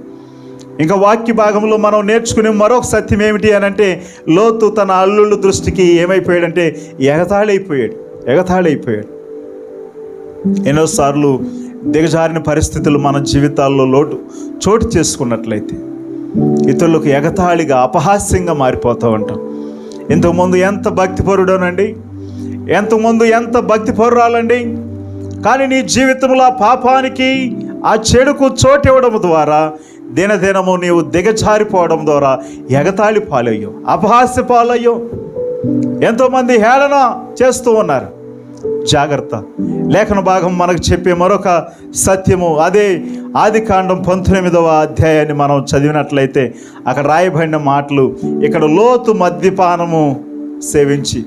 ఇంకా వాక్య భాగంలో మనం నేర్చుకునే మరొక సత్యం ఏమిటి అని అంటే, లోతు తన అల్లుళ్ళ దృష్టికి ఏమైపోయాడంటే ఎగతాళైపోయాడు. ఎన్నోసార్లు దిగజారిన పరిస్థితులు మన జీవితాల్లో చోటు చేసుకున్నట్లయితే ఇతరులకు ఎగతాళిగా, అపహాస్యంగా మారిపోతూ ఉంటాం. ఇంతకుముందు ఎంత భక్తిపరుడోనండి, ఎంతకుముందు ఎంత భక్తిపరురాలండి, కానీ నీ జీవితంలో ఆ పాపానికి, ఆ చెడుకు చోటు ఇవ్వడం ద్వారా దినదినము నీవు దిగజారిపోవడం ద్వారా ఎగతాళి పాలయ్యో, అపహాస్య పాలయ్యో. ఎంతోమంది హేళన చేస్తూ ఉన్నారు. జాగ్రత్త. లేఖన భాగం మనకు చెప్పే మరొక సత్యము, అదే ఆదికాండం 19వ అధ్యాయాన్ని మనం చదివినట్లయితే అక్కడ రాయబడిన మాటలు, ఇక్కడ లోతు మద్యపానము సేవించి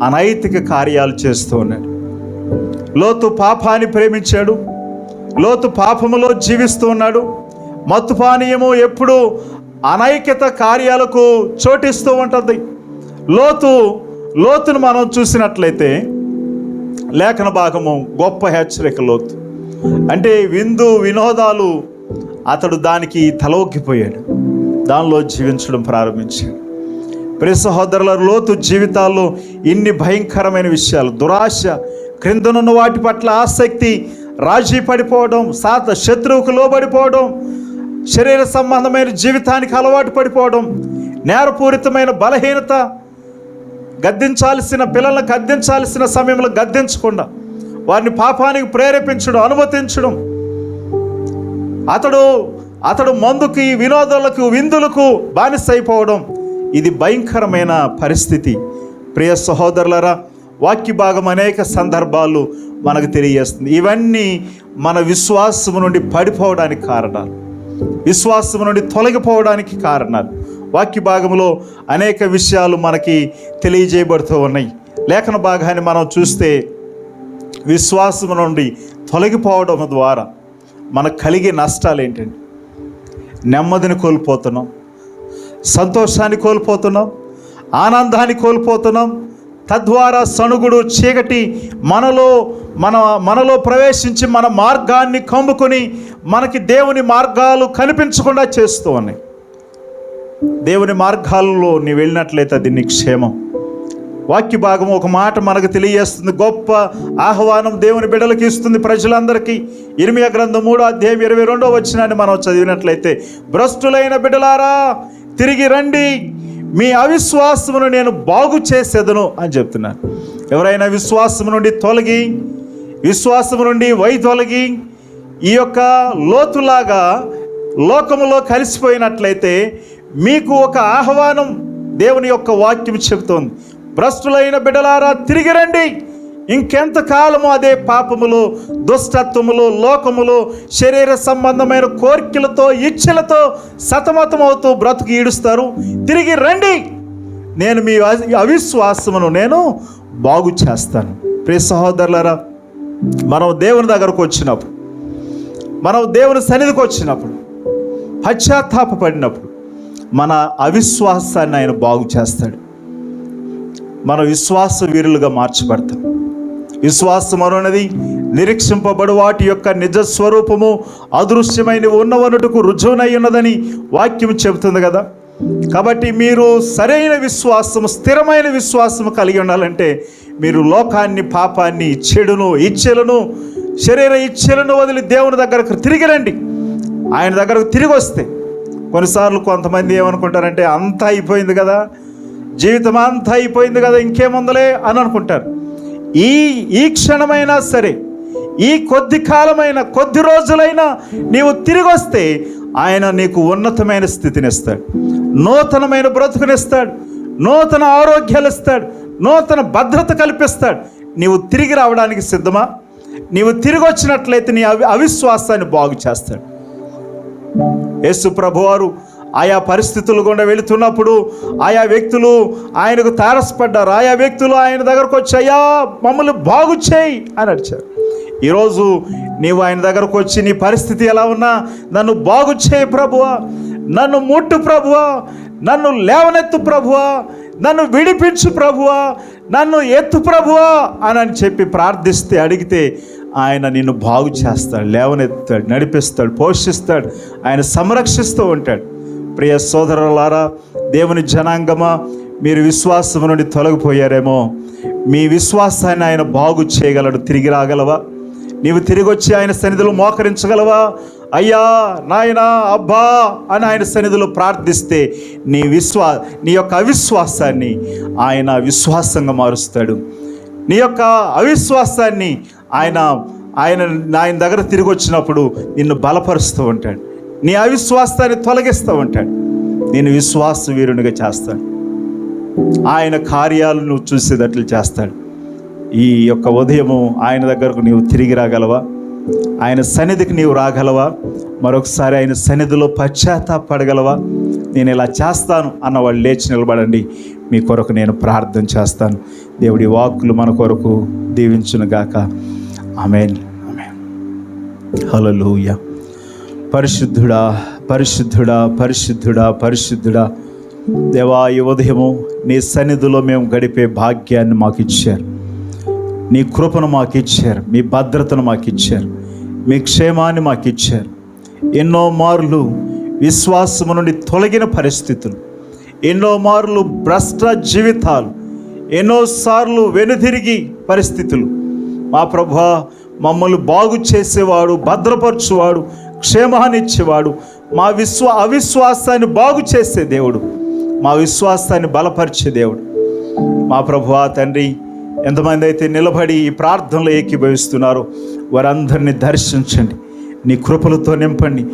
అనైతిక కార్యాలు చేస్తూ ఉన్నాడు. లోతు పాపాన్ని ప్రేమించాడు. లోతు పాపములో జీవిస్తూ ఉన్నాడు. మత్తుపానీయము ఎప్పుడు అనైక్యత కార్యాలకు చోటిస్తూ ఉంటుంది. లోతును మనం చూసినట్లయితే లేఖన భాగము గొప్ప హెచ్చరిక. లోతు అంటే విందు వినోదాలు, అతడు దానికి తలొగ్గిపోయాడు, దానిలో జీవించడం ప్రారంభించాడు. ప్రియ సహోదరుల, లోతు జీవితాల్లో ఇన్ని భయంకరమైన విషయాలు, దురాశ, క్రిందనున్న వాటి పట్ల ఆసక్తి, రాజీ పడిపోవడం, శత్రువుకు లోబడిపోవడం, శరీర సంబంధమైన జీవితానికి అలవాటు పడిపోవడం, నేరపూరితమైన బలహీనత, గద్దించాల్సిన పిల్లలను గద్దించాల్సిన సమయంలో గద్దించకుండా వారిని పాపానికి ప్రేరేపించడం, అనుమతించడం, అతడు మందుకి, వినోదాలకు, విందులకు బానిసైపోవడం, ఇది భయంకరమైన పరిస్థితి. ప్రియ సహోదరులారా, వాక్య భాగం అనేక సందర్భాలు మనకు తెలియజేస్తుంది. ఇవన్నీ మన విశ్వాసము నుండి పడిపోవడానికి కారణాలు, విశ్వాసము నుండి తొలగిపోవడానికి కారణాలు. వాక్య భాగంలో అనేక విషయాలు మనకి తెలియజేయబడుతూ ఉన్నాయి. లేఖన భాగాన్ని మనం చూస్తే విశ్వాసము నుండి తొలగిపోవడం ద్వారా మనకు కలిగే నష్టాలు ఏంటంటే, నెమ్మదిని కోల్పోతున్నాం, సంతోషాన్ని కోల్పోతున్నాం, ఆనందాన్ని కోల్పోతున్నాం. తద్వారా సణుగుడు, చీకటి మనలో ప్రవేశించి మన మార్గాన్ని కమ్ముకొని మనకి దేవుని మార్గాలు కనిపించకుండా చేస్తూ ఉన్నాయి. దేవుని మార్గాల్లో నీ వెళ్ళినట్లయితే అది నీ క్షేమం. వాక్య భాగం ఒక మాట మనకు తెలియజేస్తుంది. గొప్ప ఆహ్వానం దేవుని బిడ్డలకి ఇస్తుంది, ప్రజలందరికీ. ఇర్మియా గ్రంథం 3వ అధ్యాయం 22వ వచనాన్ని మనం చదివినట్లయితే, భ్రష్టులైన బిడ్డలారా తిరిగి రండి, మీ అవిశ్వాసమును నేను బాగు చేసేదను అని చెప్తున్నాను. ఎవరైనా విశ్వాసము నుండి తొలగి, విశ్వాసము నుండి వైదొలగి ఈ యొక్క లోతులాగా లోకములో కలిసిపోయినట్లయితే మీకు ఒక ఆహ్వానం దేవుని యొక్క వాక్యం చెబుతోంది. భ్రష్టులైన బిడ్డలారా తిరిగి రండి. ఇంకెంతకాలము అదే పాపములో, దుష్టత్వములో, లోకములో, శరీర సంబంధమైన కోరికలతో, ఇచ్చలతో సతమతమవుతూ బ్రతుకు ఈడుస్తారు. తిరిగి రండి, నేను మీ అవిశ్వాసమును నేను బాగు చేస్తాను. ప్రియ సహోదరులారా, మనం దేవుని దగ్గరకు వచ్చినప్పుడు, మనం దేవుని సన్నిధికి వచ్చినప్పుడు, పశ్చాత్తాపడినప్పుడు మన అవిశ్వాసాన్ని ఆయన బాగు చేస్తాడు. మన విశ్వాస వీరులుగా మార్చబడతాం. విశ్వాసం అనేది నిరీక్షింపబడు వాటి యొక్క నిజ స్వరూపము అదృశ్యమైన ఉన్నవనుటకు రుజువునై ఉన్నదని వాక్యం చెబుతుంది కదా. కాబట్టి మీరు సరైన విశ్వాసము, స్థిరమైన విశ్వాసము కలిగి ఉండాలంటే మీరు లోకాన్ని, పాపాన్ని, చెడును, ఇచ్ఛలను, శరీర ఇచ్ఛలను వదిలి దేవుని దగ్గరకు తిరిగి రండి. ఆయన దగ్గరకు తిరిగి వస్తే, కొన్నిసార్లు కొంతమంది ఏమనుకుంటారంటే అంతా అయిపోయింది కదా, జీవితం అంతా అయిపోయింది కదా, ఇంకేముందలే అని అనుకుంటారు. ఈ క్షణమైనా సరే, ఈ కొద్ది కాలమైన, కొద్ది రోజులైనా నీవు తిరిగి వస్తే ఆయన నీకు ఉన్నతమైన స్థితిని ఇస్తాడు, నూతనమైన బ్రతుకునిస్తాడు, నూతన ఆరోగ్యాలు ఇస్తాడు, నూతన భద్రత కల్పిస్తాడు. నీవు తిరిగి రావడానికి సిద్ధమా? నీవు తిరిగి వచ్చినట్లయితే నీ అవిశ్వాసాన్ని బాగు చేస్తాడు. యేసు ప్రభువారు ఆయా పరిస్థితులు గుండా వెళుతున్నప్పుడు ఆయా వ్యక్తులు ఆయనకు తారసపడ్డారు. ఆయా వ్యక్తులు ఆయన దగ్గరకు వచ్చి, అయ్యా మమ్మల్ని బాగు చేయి అని అడిచారు. ఈరోజు నీవు ఆయన దగ్గరకు వచ్చి, నీ పరిస్థితి ఎలా ఉన్నా నన్ను బాగు చేయి ప్రభువా, నన్ను ముట్టు ప్రభువా, నన్ను లేవనెత్తు ప్రభువా, నన్ను విడిపించు ప్రభువా, నన్ను ఎత్తు ప్రభువా అని చెప్పి ప్రార్థిస్తే, అడిగితే ఆయన నిన్ను బాగు చేస్తాడు, లేవనెత్తాడు, నడిపిస్తాడు, పోషిస్తాడు, ఆయన సంరక్షిస్తూ ఉంటాడు. ప్రియ సోదరులారా, దేవుని జనాంగమా, మీరు విశ్వాసం నుండి తొలగిపోయారేమో, మీ విశ్వాసాన్ని ఆయన బాగు చేయగలడు. తిరిగి రాగలవా? నీవు తిరిగి వచ్చి ఆయన సన్నిధిలో మోకరించగలవా? అయ్యా, నాయనా, అబ్బా అని ఆయన సన్నిధిలో ప్రార్థిస్తే నీ యొక్క అవిశ్వాసాన్ని ఆయన విశ్వాసంగా మారుస్తాడు. నీ యొక్క అవిశ్వాసాన్ని ఆయన దగ్గర తిరిగి వచ్చినప్పుడు నిన్ను బలపరుస్తూ ఉంటాడు, నీ అవిశ్వాసాన్ని తొలగిస్తూ ఉంటాడు, నేను విశ్వాస వీరునిగా చేస్తాడు. ఆయన కార్యాలను చూసేటట్లు చేస్తాడు. ఈ యొక్క ఉదయము ఆయన దగ్గరకు నీవు తిరిగి రాగలవా? ఆయన సన్నిధికి నీవు రాగలవా? మరొకసారి ఆయన సన్నిధిలో పశ్చాత్తాపడగలవా? నేను ఇలా చేస్తాను అన్న వాళ్ళు లేచి నిలబడండి. మీ కొరకు నేను ప్రార్థన చేస్తాను. దేవుడి వాక్కులు మన కొరకు దీవించునుగాక. ఆమేన్, ఆమేన్. హల్లెలూయా. పరిశుద్ధుడా, పరిశుద్ధుడా, పరిశుద్ధుడా, పరిశుద్ధుడా, దేవా, ఈ ఉదయము నీ సన్నిధిలో మేము గడిపే భాగ్యాన్ని మాకు ఇచ్చారు, నీ కృపను మాకు ఇచ్చారు, మీ భద్రతను మాకు ఇచ్చారు, మీ క్షేమాన్ని మాకు ఇచ్చారు. ఎన్నో మార్లు విశ్వాసము నుండి తొలగిన పరిస్థితులు, ఎన్నో మార్లు భ్రష్ట జీవితాలు, ఎన్నోసార్లు వెనుదిరిగి పరిస్థితులు, మా ప్రభువా మమ్మల్ని బాగు చేసేవాడు, భద్రపరచువాడు, క్షేమాన్ని ఇచ్చేవాడు, మా అవిశ్వాసాన్ని బాగు చేసే దేవుడు, మా విశ్వాసాన్ని బలపరిచే దేవుడు. మా ప్రభువా తండ్రి, ఎంతమంది అయితే నిలబడి ఈ ప్రార్థనలో ఏకీభవిస్తున్నారో వారందరినీ దర్శించండి, నీ కృపలతో నింపండి.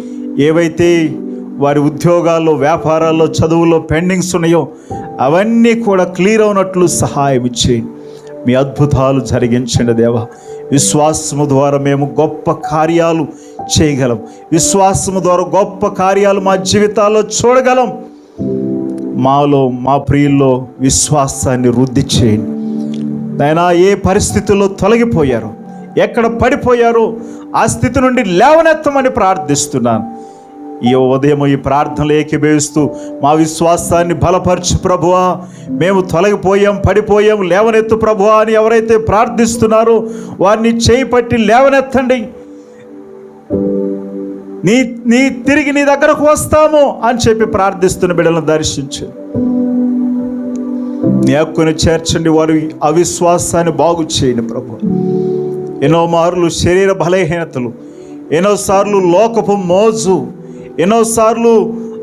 ఏవైతే వారి ఉద్యోగాల్లో, వ్యాపారాల్లో, చదువుల్లో పెండింగ్స్ ఉన్నాయో అవన్నీ కూడా క్లియర్ అవునట్లు సహాయం ఇచ్చేయండి. మీ అద్భుతాలు జరిగించండి దేవా. విశ్వాసము ద్వారా మేము గొప్ప కార్యాలు చేయగలం, విశ్వాసము ద్వారా గొప్ప కార్యాలు మా జీవితాల్లో చూడగలం. మాలో, మా ప్రియుల్లో విశ్వాసాన్ని వృద్ధి చేయండి నాయనా. ఏ పరిస్థితుల్లో తొలగిపోయారో, ఎక్కడ పడిపోయారో ఆ స్థితి నుండి లేవనెత్తమని ప్రార్థిస్తున్నాను. ఈ ఉదయం ఈ ప్రార్థనలు ఏకీభవిస్తూ మా విశ్వాసాన్ని బలపరచు ప్రభువా. మేము తొలగిపోయాం, పడిపోయాం, లేవనెత్తు ప్రభువా అని ఎవరైతే ప్రార్థిస్తున్నారో వారిని చేయి పట్టి లేవనెత్తండి. నీ తిరిగి నీ దగ్గరకు వస్తాము అని చెప్పి ప్రార్థిస్తున్న బిడ్డలను దర్శించు. నీ హక్కుని చేర్చండి. వారి అవిశ్వాసాన్ని బాగు చేయండి ప్రభు. ఎన్నో మార్లు శరీర బలహీనతలు, ఎన్నోసార్లు లోకపు మోజు, ఎన్నోసార్లు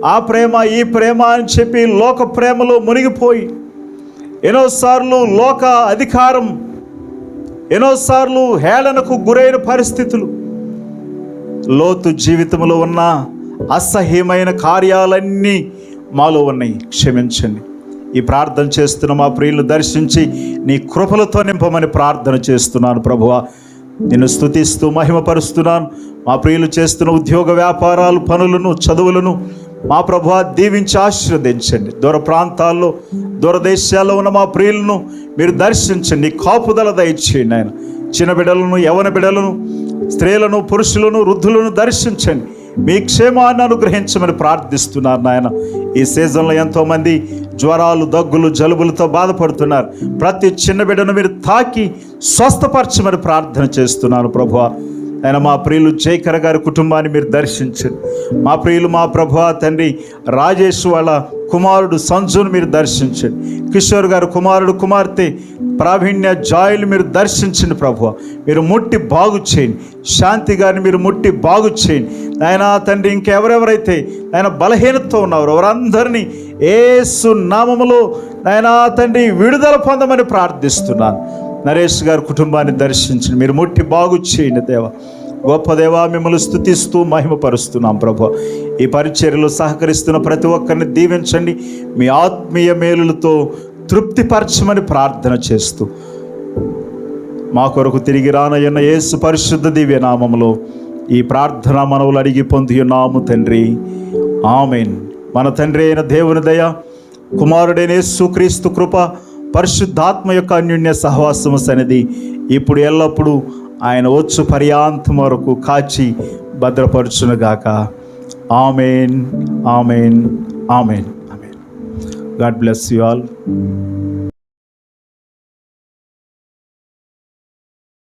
ఆ ప్రేమ ఈ ప్రేమ అని చెప్పి లోక ప్రేమలో మునిగిపోయి, ఎన్నోసార్లు లోక అధికారం, ఎన్నోసార్లు హేళనకు గురైన పరిస్థితులు, లోతు జీవితంలో ఉన్న అసహ్యమైన కార్యాలన్నీ మాలో ఉన్నాయి. క్షమించండి. ఈ ప్రార్థన చేస్తున్న మా ప్రియులను దర్శించి నీ కృపలతో నింపమని ప్రార్థన చేస్తున్నాను ప్రభువా. నిన్ను స్తుతిస్తూ మహిమపరుస్తున్నాను. మా ప్రియులు చేస్తున్న ఉద్యోగ వ్యాపారాలు, పనులను, చదువులను మా ప్రభువా దీవించి ఆశీర్వదించండి. దూర ప్రాంతాల్లో, దూరదేశాల్లో ఉన్న మా ప్రియులను మీరు దర్శించండి. కాపుదల దయచేయండి ఆయన. చిన్న బిడ్డలను, యవన బిడ్డలను, స్త్రీలను, పురుషులను, వృద్ధులను దర్శించండి. మీ క్షేమాన్ని అనుగ్రహించమని ప్రార్థిస్తున్నారు నాయన. ఈ సీజన్లో ఎంతోమంది జ్వరాలు, దగ్గులు, జలుబులతో బాధపడుతున్నారు. ప్రతి చిన్న బిడ్డను మీరు తాకి స్వస్థపరచమని ప్రార్థన చేస్తున్నాను ప్రభువా. ఆయన మా ప్రియులు జయకర గారి కుటుంబాన్ని మీరు దర్శించండి. మా ప్రియులు మా ప్రభువా తండ్రి రాజేష్ వాళ్ళ కుమారుడు సంజును మీరు దర్శించండి. కిషోర్ గారు కుమారుడు, కుమార్తె ప్రావీణ్య, జాయిలు మీరు దర్శించండి ప్రభువా. మీరు ముట్టి బాగు చేయండి. శాంతి గారిని మీరు ముట్టి బాగు చేయండి ఆయన తండ్రి. ఇంకెవరెవరైతే ఆయన బలహీనతతో ఉన్నారో వారందరినీ యేసు నామములో ఆయన తండ్రి విడుదల పొందమని ప్రార్థిస్తున్నాను. నరేష్ గారి కుటుంబాన్ని దర్శించండి. మీరు ముట్టి బాగు చేయండి దేవా. గొప్ప దేవా, మిమ్మల్ని స్తుతిస్తూ మహిమపరుస్తున్నాం ప్రభు. ఈ పరిచర్యలో సహకరిస్తున్న ప్రతి ఒక్కరిని దీవించండి. మీ ఆత్మీయ మేలులతో తృప్తిపరచమని ప్రార్థన చేస్తూ మా కొరకు తిరిగి రానయ్యున్న యేసు పరిశుద్ధ దివ్య నామములో ఈ ప్రార్థన మనవులు అడిగి పొంది ఉన్నాము తండ్రి. ఆమేన్. మన తండ్రి అయిన దేవుని దయ, కుమారుడైన యేసుక్రీస్తు కృప, పరిశుద్ధాత్మ యొక్క అన్యోన్య సహవాసము సన్నిధి ఇప్పుడు ఎల్లప్పుడూ ఆయన వచ్చు పర్యాంతం వరకు కాచి భద్రపరచునుగాక. Amen, amen, amen, amen. God bless you all.